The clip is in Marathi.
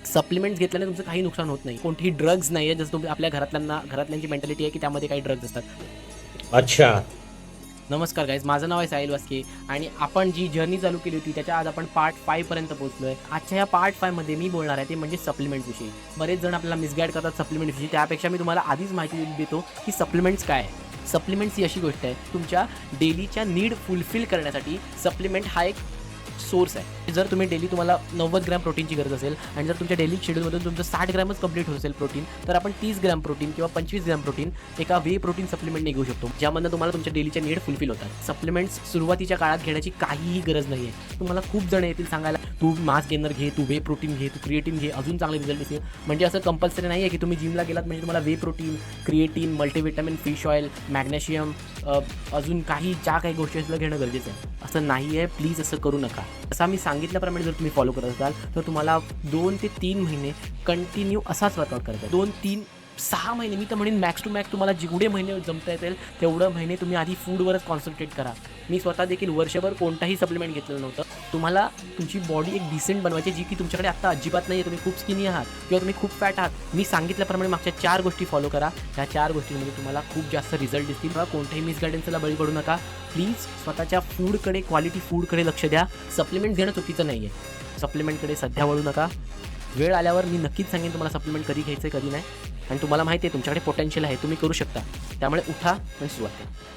सप्लिमेंट्स घेतल्याने तुमचं काही नुकसान होत नाही. कोणतेही ड्रग्ज नाही आहे, जसं तुम्ही आपल्या घरातल्यांची मेंटॅलिटी आहे की त्यामध्ये काही ड्रग्ज असतात. अच्छा. नमस्कार गाईज, माझं नाव आहे साहिल वास्के आणि आपण जी जर्नी चालू केली होती त्याच्या आज आपण पार्ट 5 पर्यंत पोहोचलोय. आजच्या या पार्ट 5 मध्ये मी बोलणार आहे ते म्हणजे सप्लिमेंट्स विषयी. बरेच जण आपल्याला मिसगाईड करतात सप्लिमेंट विषयी, त्यापेक्षा मी तुम्हाला आधीच माहिती देतो की सप्लिमेंट्स काय आहे. सप्लिमेंट्स ही अशी गोष्ट आहे, तुमच्या डेलीच्या नीड फुलफिल करण्यासाठी सप्लिमेंट हा एक सोर्स आहे. जर तुम्ही डेली तुम्हाला 90 ग्रॅम प्रोटीनची गरज असेल आणि जर तुमच्या डेली शेड्यूलमधून तुमचं 60 ग्रॅमच कंप्लीट होत असेल प्रोटीन, तर आपण 30 ग्रॅम प्रोटीन किंवा 25 ग्रॅम प्रोटीन एका वे प्रोटीन सप्लिमेंटने घेऊ शकतो, ज्यामधून तुम्हाला तुमच्या डेलीच्या नीड फुलफिल होतात. सप्लिमेंट्स सुरुवातीच्या काळात घेण्याची काहीही गरज नाही आहे. तुम्हाला खूप जण येतील सांगायला तू मास गेनर घे, तू वे प्रोटीन घे, तू क्रिएटिन घे, अजून चांगले रिझल्ट दिसेल. म्हणजे असं कंपल्सरी नाही आहे की तुम्ही जिमला गेलात म्हणजे तुम्हाला whey protein, creatine, multivitamin, fish oil, magnesium, अजून ज्या काही गोष्टी असल्या घेणं गरजेचं आहे. असं नाही आहे, प्लीज असं करू नका. असं मी सांगितल्याप्रमाणे जर तुम्ही फॉलो करत असाल तर तुम्हाला 2 ते 3 महिने कंटिन्यू असाच वर्कआउट करायचा. 2-3-6 महिने, मी तर म्हणेन मॅक्स टू मॅक्स तुम्हाला जेवढे महिने जमता येतील तेवढं महिने तुम्ही आधी फूडवरच कॉन्सन्ट्रेट करा. मी स्वतः देखील वर्षभर कोणताही सप्लिमेंट घेतलेलं नव्हतं. तुम्हाला तुमची बॉडी एक डिसेंट बनवायची, जी की तुमच्याकडे आत्ता अजिबात नाही आहे. तुम्ही खूप स्किनी आहात किंवा तुम्ही खूप फॅट आहात. मी सांगितल्याप्रमाणे मागच्या 4 गोष्टी फॉलो करा. ह्या 4 गोष्टींमध्ये तुम्हाला खूप जास्त रिझल्ट दिसतील. किंवा कोणत्याही मिसगायडन्सला बळी पडू नका. प्लीज स्वतःच्या फूडकडे, क्वालिटी फूडकडे लक्ष द्या. सप्लिमेंट घेणं चुकीचं नाही आहे. सप्लिमेंटकडे सध्या वळू नका. वेळ आल्यावर मी नक्कीच सांगेन तुम्हाला सप्लिमेंट कधी घ्यायचं आहे कधी नाही. आणि तुम्हाला माहिती आहे तुमच्याकडे पोटेन्शियल आहे, तुम्ही करू शकता. त्यामुळे उठा आणि सुरुवात करा.